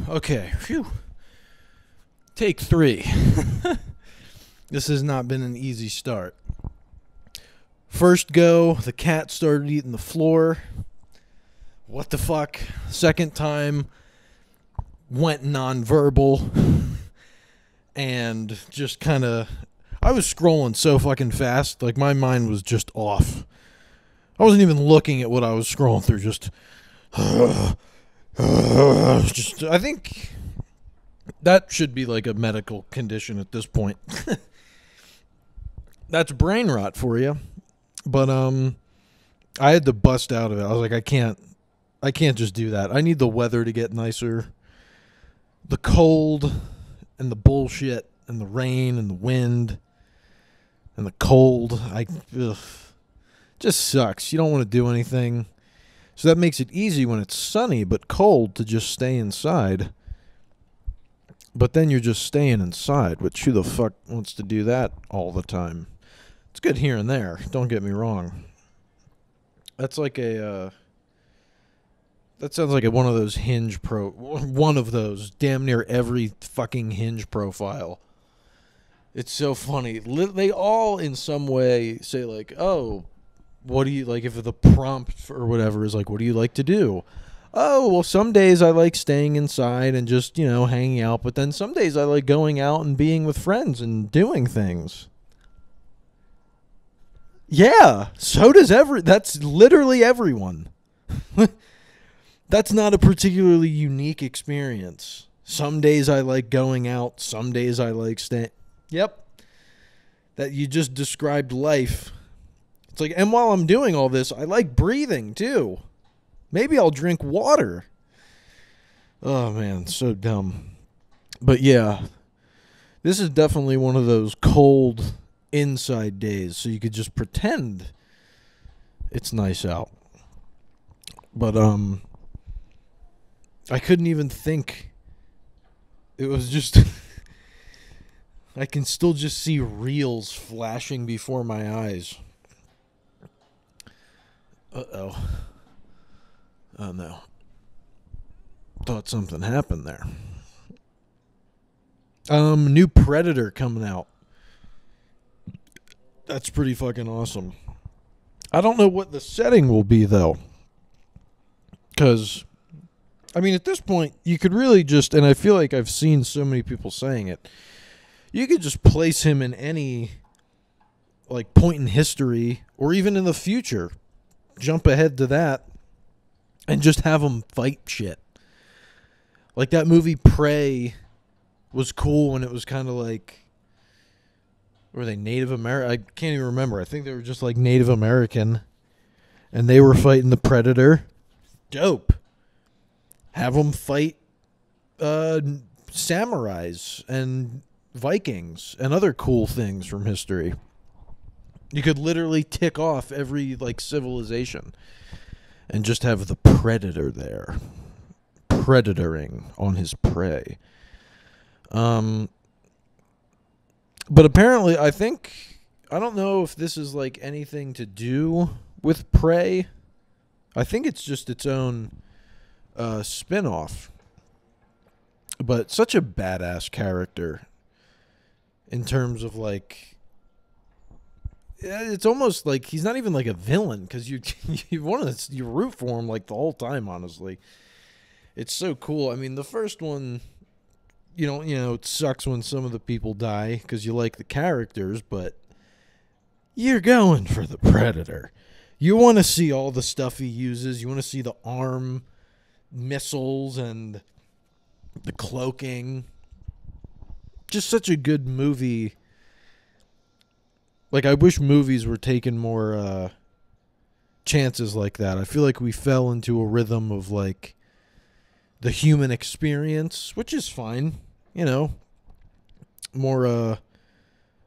Okay. Phew. Take 3. This has not been an easy start. First go, the cat started eating the floor. What the fuck? Second time, went nonverbal. And just kind of... I was scrolling so fucking fast. Like, my mind was just off. I wasn't even looking at what I was scrolling through. Just... I think... that should be like a medical condition at this point. That's brain rot for you. But I had to bust out of it. I was like, I can't just do that. I need the weather to get nicer. The cold and the bullshit and the rain and the wind and the cold, just sucks. You don't want to do anything. So that makes it easy when it's sunny but cold to just stay inside. But then you're just staying inside, which who the fuck wants to do that all the time? It's good here and there, don't get me wrong. That's like that sounds like one of those one of those, damn near every fucking Hinge profile. It's so funny. They all in some way say like, oh, what do you like, if the prompt or whatever is like, what do you like to do? Oh, well, some days I like staying inside and just, hanging out. But then some days I like going out and being with friends and doing things. Yeah, so does that's literally everyone. That's not a particularly unique experience. Some days I like going out. Some days I like staying. Yep. That you just described life. It's like, and while I'm doing all this, I like breathing too. Maybe I'll drink water. Oh, man, so dumb. But, yeah, this is definitely one of those cold inside days, so you could just pretend it's nice out. But, I couldn't even think. It was just... I can still just see reels flashing before my eyes. Uh-oh. Oh, no. Thought something happened there. New Predator coming out. That's pretty fucking awesome. I don't know what the setting will be, though. Because, I mean, at this point, you could really just, and I feel like I've seen so many people saying it, you could just place him in any, like, point in history, or even in the future. Jump ahead to that. And just have them fight shit. Like that movie Prey was cool when it was kind of like... Were they Native American? I can't even remember. I think they were just like Native American. And they were fighting the Predator. Dope. Have them fight samurais and Vikings and other cool things from history. You could literally tick off every like civilization. And just have the Predator there. Predatoring on his prey. But apparently, I don't know if this is like anything to do with Prey. I think it's just its own spin-off. But such a badass character. In terms of like... It's almost like he's not even like a villain because you root for him like the whole time. Honestly, it's so cool. I mean, the first one, it sucks when some of the people die because you like the characters, but you're going for the Predator. You want to see all the stuff he uses. You want to see the arm missiles and the cloaking. Just such a good movie. Like, I wish movies were taking more chances like that. I feel like we fell into a rhythm of, like, the human experience, which is fine, more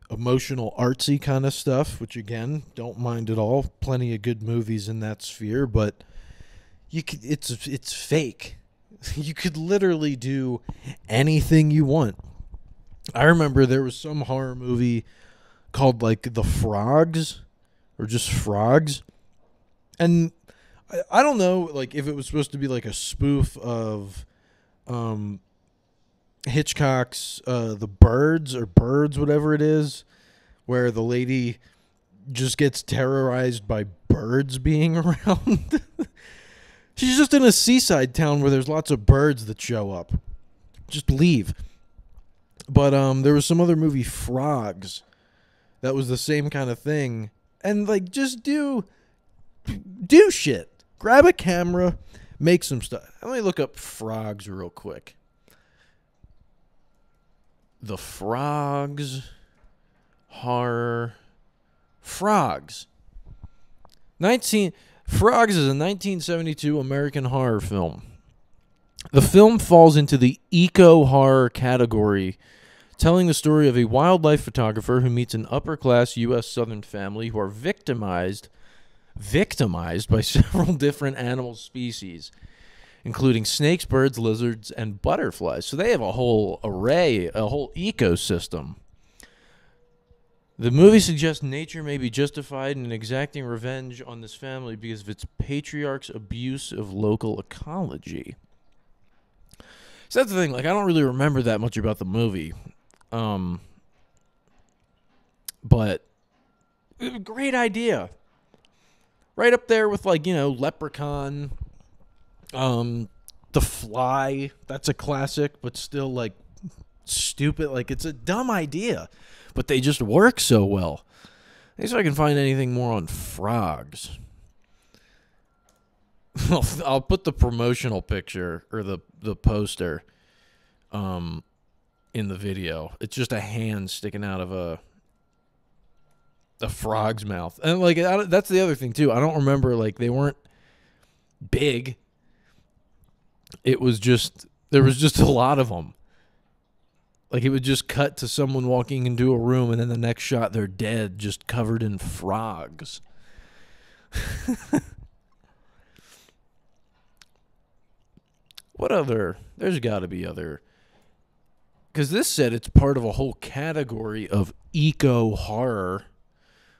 emotional, artsy kind of stuff, which, again, don't mind at all. Plenty of good movies in that sphere, but it's fake. You could literally do anything you want. I remember there was some horror movie called like The Frogs or just Frogs, and I don't know like if it was supposed to be like a spoof of Hitchcock's The Birds or Birds, whatever it is, where the lady just gets terrorized by birds being around. She's just in a seaside town where there's lots of birds that show up. Just leave. But there was some other movie, Frogs, that was the same kind of thing. And like, just do shit. Grab a camera, make some stuff. Let me look up Frogs real quick. The Frogs horror. Frogs. Frogs is a 1972 American horror film. The film falls into the eco-horror category, telling the story of a wildlife photographer who meets an upper-class U.S. Southern family who are victimized by several different animal species, including snakes, birds, lizards, and butterflies. So they have a whole array, a whole ecosystem. The movie suggests nature may be justified in exacting revenge on this family because of its patriarch's abuse of local ecology. So that's the thing. Like, I don't really remember that much about the movie. But great idea. Right up there with, like, Leprechaun. The Fly. That's a classic, but still, like, stupid. Like, it's a dumb idea, but they just work so well. Let me see if I can find anything more on Frogs. I'll put the promotional picture or the poster in the video. It's just a hand sticking out of a frog's mouth. And like that's the other thing too. I don't remember, like, they weren't big. It was just there was just a lot of them. Like, it would just cut to someone walking into a room, and then the next shot they're dead, just covered in frogs. What other? There's got to be other. Because this said it's part of a whole category of eco-horror.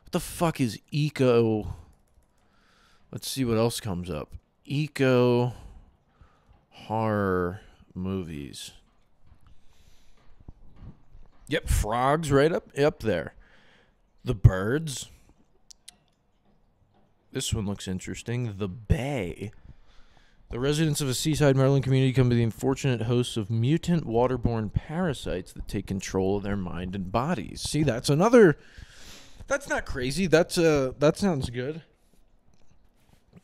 What the fuck is eco? Let's see what else comes up. Eco-horror movies. Yep, Frogs right up there. The Birds. This one looks interesting. The Bay. The residents of a seaside Maryland community come to the unfortunate hosts of mutant waterborne parasites that take control of their mind and bodies. See, that's another. That's not crazy. That sounds good.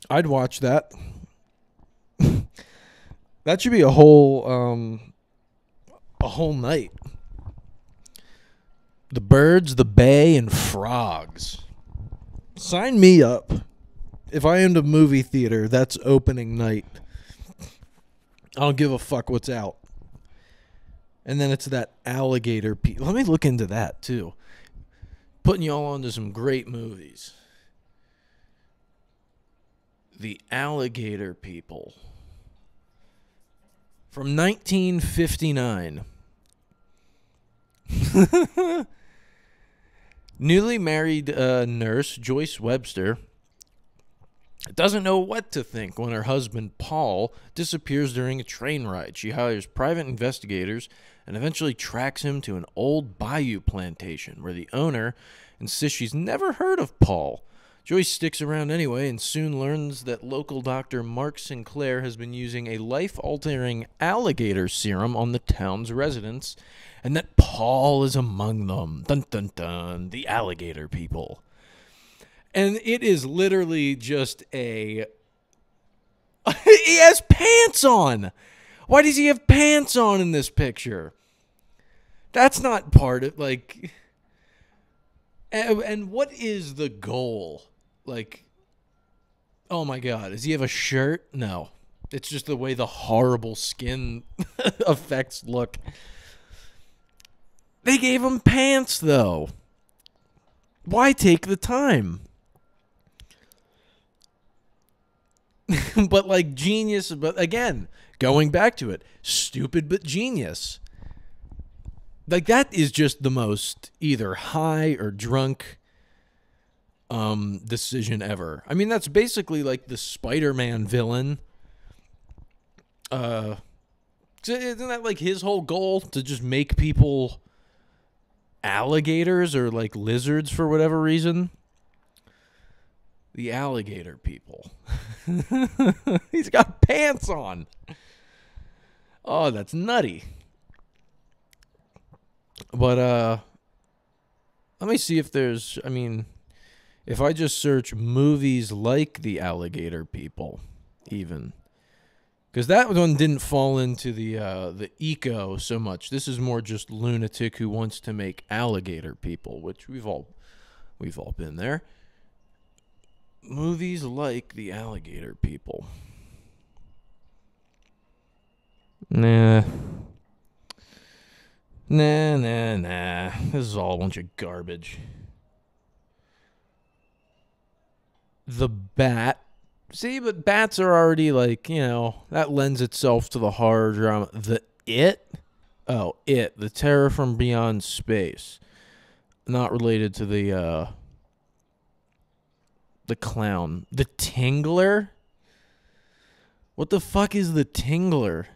I'd watch that. That should be a whole night. The Birds, the Bay, and Frogs. Sign me up. If I owned a movie theater, that's opening night. I don't give a fuck what's out. And then it's that alligator piece. Let me look into that, too. Putting y'all onto some great movies. The Alligator People. From 1959. Newly married nurse Joyce Webster doesn't know what to think when her husband, Paul, disappears during a train ride. She hires private investigators and eventually tracks him to an old bayou plantation where the owner insists she's never heard of Paul. Joyce sticks around anyway and soon learns that local doctor Mark Sinclair has been using a life-altering alligator serum on the town's residents and that Paul is among them. Dun, dun, dun. The Alligator People. And it is literally just a... He has pants on! Why does he have pants on in this picture? That's not part of, like... And what is the goal? Like, oh my God, does he have a shirt? No. It's just the way the horrible skin effects look. They gave him pants, though. Why take the time? But, like, genius. But, again, going back to it, stupid but genius. Like, that is just the most either high or drunk decision ever. I mean, that's basically like the Spider-Man villain. Isn't that like his whole goal, to just make people alligators or like lizards for whatever reason? The alligator people. He's got pants on. Oh, that's nutty. But let me see if there's, I mean, if I just search movies like The Alligator People, even, because that one didn't fall into the eco so much. This is more just lunatic who wants to make alligator people, which we've all been there. Movies like The Alligator People. Nah. This is all a bunch of garbage. The Bat. See, but bats are already like, you know, that lends itself to the horror drama. The It? Oh, It. The Terror from Beyond Space. Not related to the clown. The Tingler? What the fuck is the Tingler?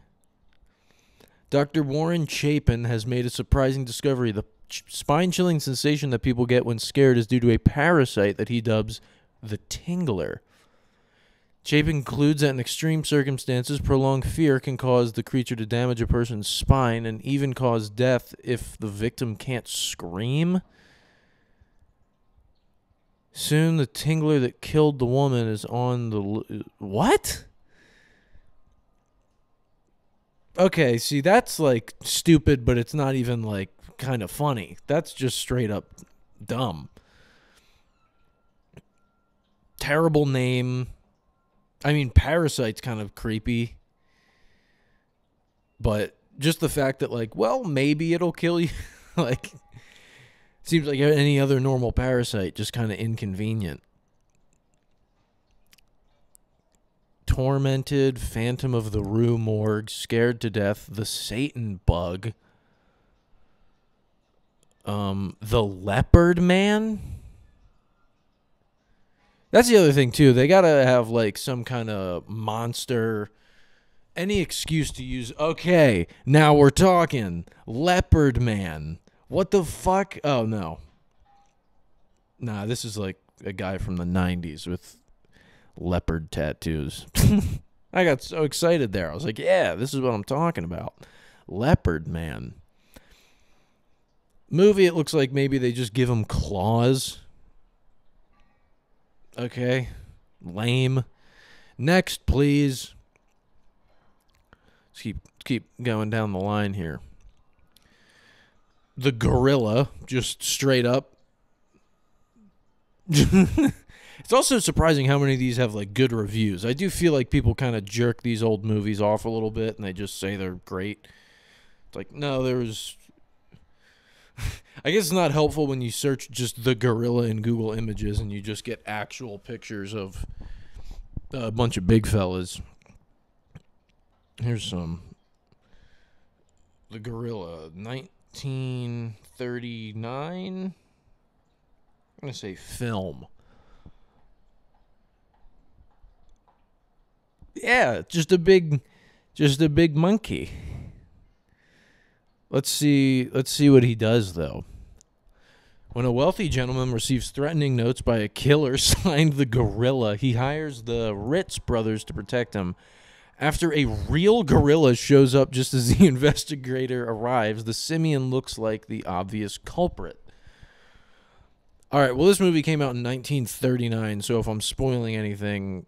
Dr. Warren Chapin has made a surprising discovery. The spine-chilling sensation that people get when scared is due to a parasite that he dubs the Tingler. Chapin concludes that in extreme circumstances, prolonged fear can cause the creature to damage a person's spine and even cause death if the victim can't scream. Soon, the Tingler that killed the woman is on the... What? Okay, see, that's, like, stupid, but it's not even, like, kind of funny. That's just straight up dumb. Terrible name. I mean, Parasite's kind of creepy. But just the fact that, like, well, maybe it'll kill you. Like, seems like any other normal parasite, just kind of inconvenient. Tormented, Phantom of the Rue Morgue, Scared to Death, The Satan Bug, The Leopard Man. That's the other thing, too. They gotta have, like, some kind of monster, any excuse to use. Okay, now we're talking. Leopard Man. What the fuck? Oh, no. Nah, this is, like, a guy from the 90s with leopard tattoos. I got so excited there. I was like, yeah, this is what I'm talking about. Leopard Man. Movie, it looks like maybe they just give him claws. Okay. Lame. Next, please. Let's keep going down the line here. The Gorilla, just straight up. It's also surprising how many of these have, like, good reviews. I do feel like people kind of jerk these old movies off a little bit, and they just say they're great. It's like, no, there's... I guess it's not helpful when you search just The Gorilla in Google Images, and you just get actual pictures of a bunch of big fellas. Here's some. The Gorilla, 1939. I'm going to say film. Yeah, just a big monkey. Let's see what he does, though. When a wealthy gentleman receives threatening notes by a killer signed the Gorilla, he hires the Ritz brothers to protect him. After a real gorilla shows up just as the investigator arrives, the simian looks like the obvious culprit. All right, well, this movie came out in 1939, so if I'm spoiling anything,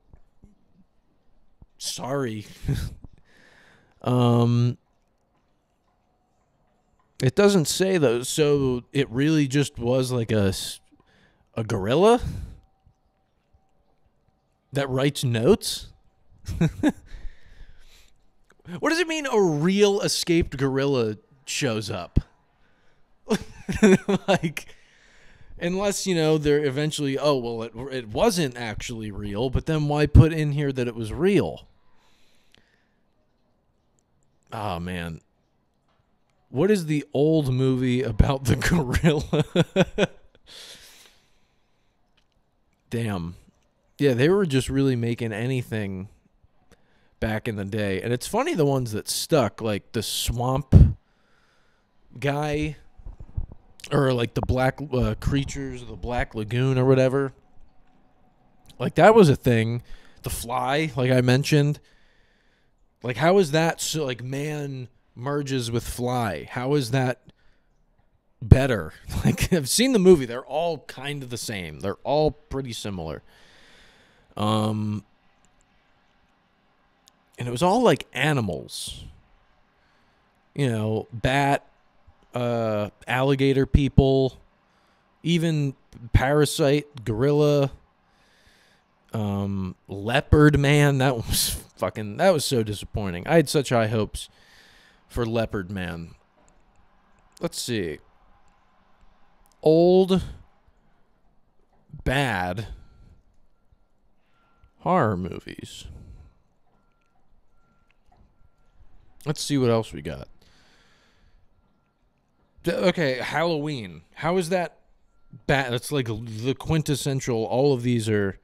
sorry. It doesn't say, though, so it really just was like a gorilla that writes notes? What does it mean a real escaped gorilla shows up? Like, unless, you know, they're eventually, oh, well, it wasn't actually real, but then why put in here that it was real? Oh, man. What is the old movie about the gorilla? Damn. Yeah, they were just really making anything back in the day. And it's funny the ones that stuck, like the swamp guy, or like the black creatures, the Black Lagoon or whatever. Like that was a thing. The Fly, like I mentioned. Like how is that so like man merges with fly? How is that better? Like I've seen the movie. They're all kind of the same. They're all pretty similar. And it was all like animals. You know, bat, alligator people, even parasite, gorilla, leopard man. That was so disappointing. I had such high hopes for Leopard Man. Let's see. Old, bad horror movies. Let's see what else we got. Okay, Halloween. How is that bad? That's like the quintessential. All of these are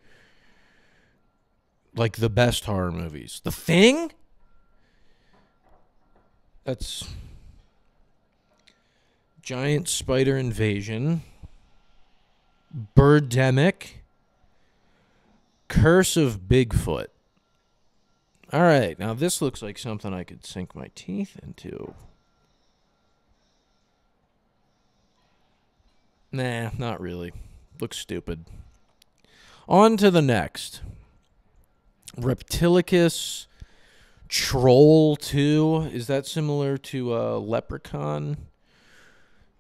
like the best horror movies. The Thing? That's Giant Spider Invasion. Birdemic. Curse of Bigfoot. All right, now this looks like something I could sink my teeth into. Nah, not really. Looks stupid. On to the next. Reptilicus Troll 2. Is that similar to Leprechaun?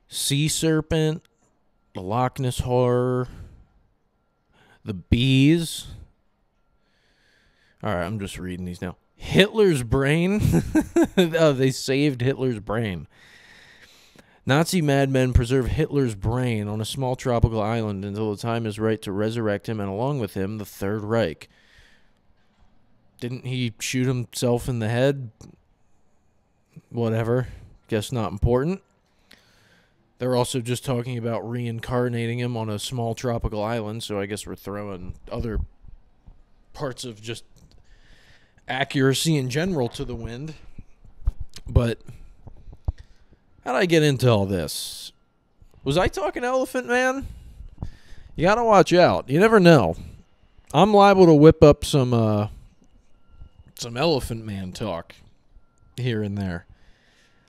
Sea Serpent. The Loch Ness Horror. The Bees. All right, I'm just reading these now. Hitler's Brain. Oh, they saved Hitler's brain. Nazi madmen preserve Hitler's brain on a small tropical island until the time is right to resurrect him and along with him the Third Reich. Didn't he shoot himself in the head? Whatever. Guess not important. They're also just talking about reincarnating him on a small tropical island, so I guess we're throwing other parts of just accuracy in general to the wind. But how did I get into all this? Was I talking Elephant Man? You gotta watch out. You never know. I'm liable to whip up some Elephant Man talk here and there.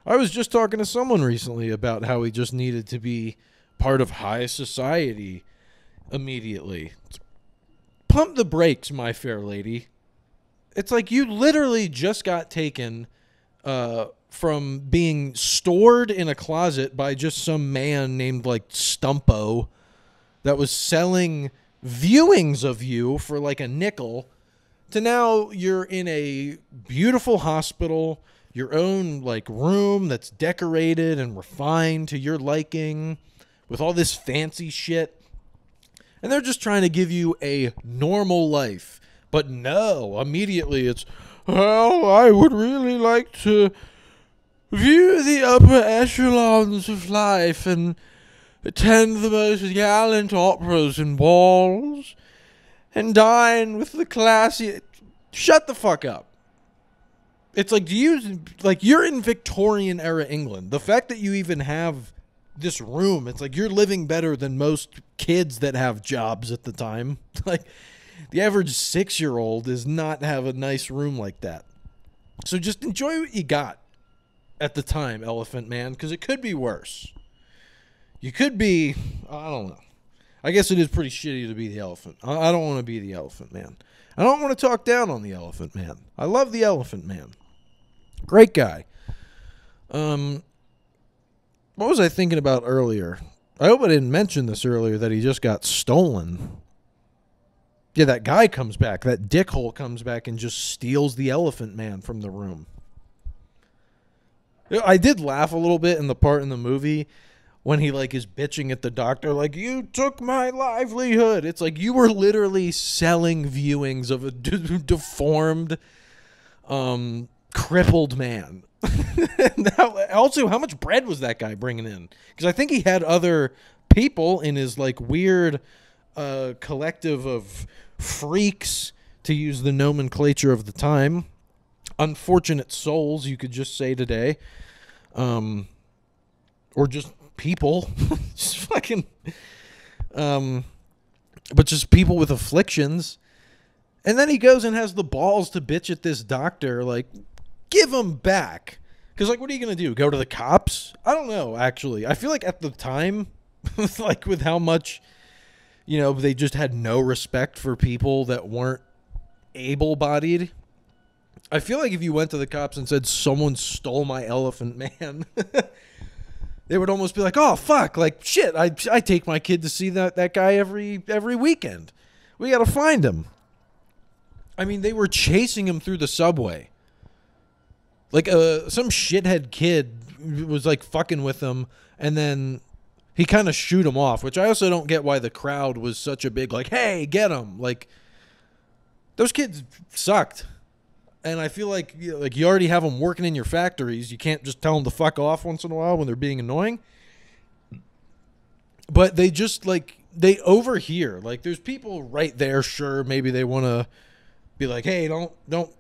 I was just talking to someone recently about how he just needed to be part of high society immediately. Pump the brakes, my fair lady. It's like you literally just got taken from being stored in a closet by just some man named like Stumpo that was selling viewings of you for like a nickel to now you're in a beautiful hospital, your own like room that's decorated and refined to your liking with all this fancy shit. And they're just trying to give you a normal life. But no, immediately it's, well, I would really like to view the upper echelons of life and attend the most gallant operas and balls and dine with the classy. Shut the fuck up. It's like, you're in Victorian era England. The fact that you even have this room, it's like you're living better than most kids that have jobs at the time. Like, the average 6-year-old does not have a nice room like that. So just enjoy what you got at the time, Elephant Man, because it could be worse. You could be, I don't know. I guess it is pretty shitty to be the elephant. I don't want to be the Elephant Man. I don't want to talk down on the Elephant Man. I love the Elephant Man. Great guy. What was I thinking about earlier? I hope I didn't mention this earlier, that he just got stolen. Yeah, that guy comes back. That dickhole comes back and just steals the Elephant Man from the room. I did laugh a little bit in the part in the movie when he like is bitching at the doctor, like, you took my livelihood. It's like you were literally selling viewings of a deformed, crippled man. Also, how much bread was that guy bringing in? Because I think he had other people in his like weird collective of freaks, to use the nomenclature of the time. unfortunate souls, you could just say today, or just people, just fucking, but just people with afflictions. And then he goes and has the balls to bitch at this doctor, like, give him back. Because, like, what are you going to do? Go to the cops? I don't know, actually. I feel like at the time, like, with how much, they just had no respect for people that weren't able-bodied. I feel like if you went to the cops and said, someone stole my elephant man, they would almost be like, oh, fuck, like, shit, I take my kid to see that guy every weekend. We got to find him. I mean, they were chasing him through the subway. Like, some shithead kid was, like, fucking with him, and then he kind of shoot him off, which I also don't get why the crowd was such a big, like, hey, get him. Like, those kids sucked. And I feel like, you already have them working in your factories. You can't just tell them to fuck off once in a while when they're being annoying. But they just, like, they overhear. Like, there's people right there, sure, maybe they want to be like, hey, don't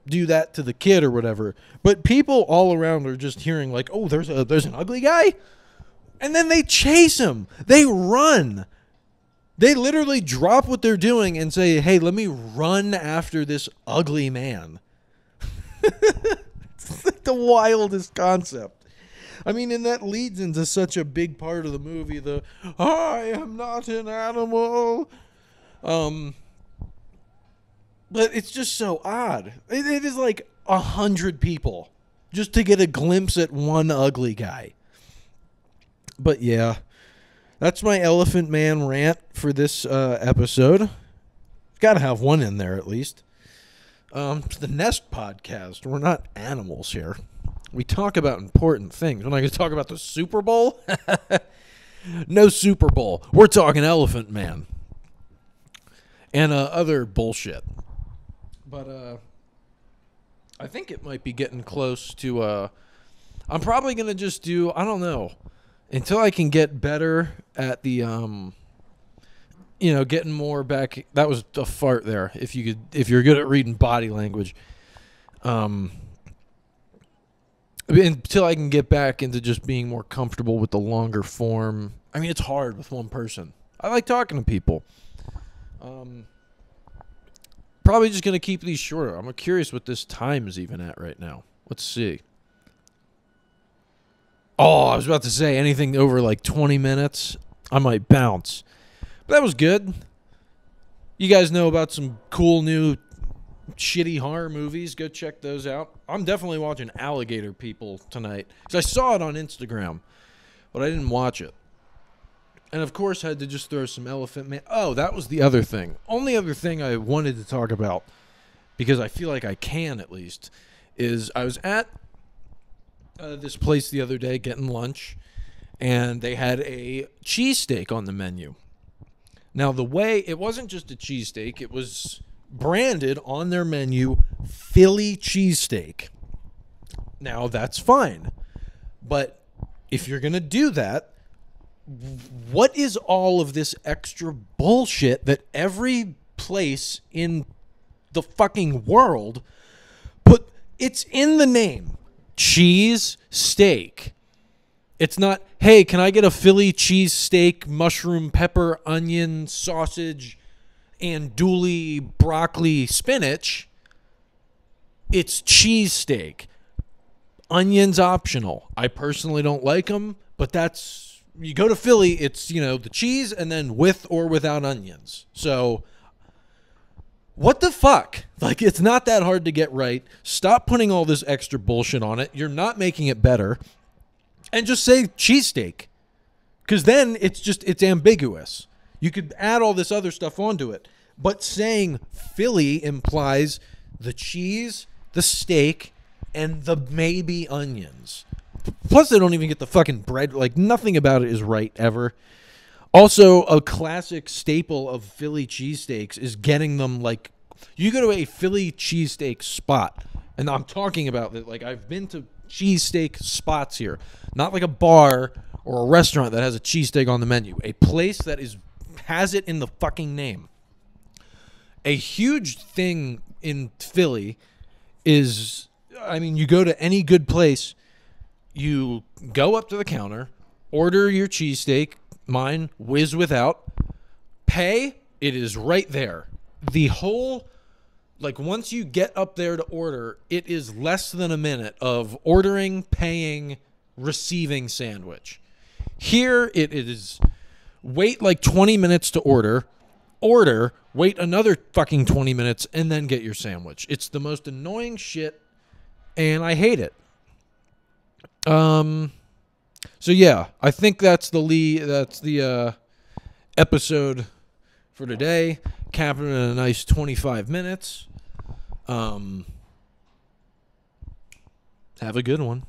do that to the kid or whatever. But people all around are just hearing, like, oh, there's an ugly guy? And then they chase him. They run. They literally drop what they're doing and say, hey, let me run after this ugly man. It's like the wildest concept. I mean, and that leads into such a big part of the movie, the I am not an animal. But it's just so odd. It is like 100 people just to get a glimpse at one ugly guy. But yeah, that's my Elephant Man rant for this episode. Got to have one in there at least. The Nest Podcast. We're not animals here. We talk about important things. We're not going to talk about the Super Bowl. No Super Bowl. We're talking Elephant Man and other bullshit. But I think it might be getting close to, I'm probably going to just do, I don't know, until I can get better at the, getting more back. That was a fart there. If you're good at reading body language. Until I can get back into just being more comfortable with the longer form. I mean, it's hard with one person. I like talking to people. Probably just going to keep these shorter. I'm curious what this time is even at right now. Let's see. Oh, I was about to say anything over like 20 minutes, I might bounce. But that was good. You guys know about some cool new shitty horror movies. Go check those out. I'm definitely watching Alligator People tonight because I saw it on Instagram, but I didn't watch it. And, of course, had to just throw some Elephant Man. Oh, that was the other thing. Only other thing I wanted to talk about, because I feel like I can at least, is I was at this place the other day getting lunch, and they had a cheesesteak on the menu. Now, it wasn't just a cheesesteak. It was branded on their menu, Philly cheesesteak. Now, that's fine. But if you're going to do that, what is all of this extra bullshit that every place in the fucking world it's in the name? Cheese steak. It's not, hey, can I get a Philly cheese steak, mushroom, pepper, onion, sausage, andouille, broccoli, spinach? It's cheese steak. Onions optional. I personally don't like them, but you go to Philly, it's, the cheese and then with or without onions. So, what the fuck? Like, it's not that hard to get right. Stop putting all this extra bullshit on it. You're not making it better. And just say cheesesteak. Because then it's ambiguous. You could add all this other stuff onto it. But saying Philly implies the cheese, the steak, and the maybe onions. Plus, they don't even get the fucking bread. Like, nothing about it is right ever. Also, a classic staple of Philly cheesesteaks is getting them, like, you go to a Philly cheesesteak spot, and I'm talking about that, like, I've been to cheesesteak spots here. Not like a bar or a restaurant that has a cheesesteak on the menu. A place that has it in the fucking name. A huge thing in Philly is I mean, you go to any good place, you go up to the counter, order your cheesesteak, mine whiz without, pay, it is right there. The whole, like, once you get up there to order, it is less than a minute of ordering, paying, receiving sandwich. Here it is wait like 20 minutes to order, wait another fucking 20 minutes, and then get your sandwich. It's the most annoying shit, and I hate it. So yeah, I think that's the episode for today. Capping in a nice 25 minutes. Have a good one.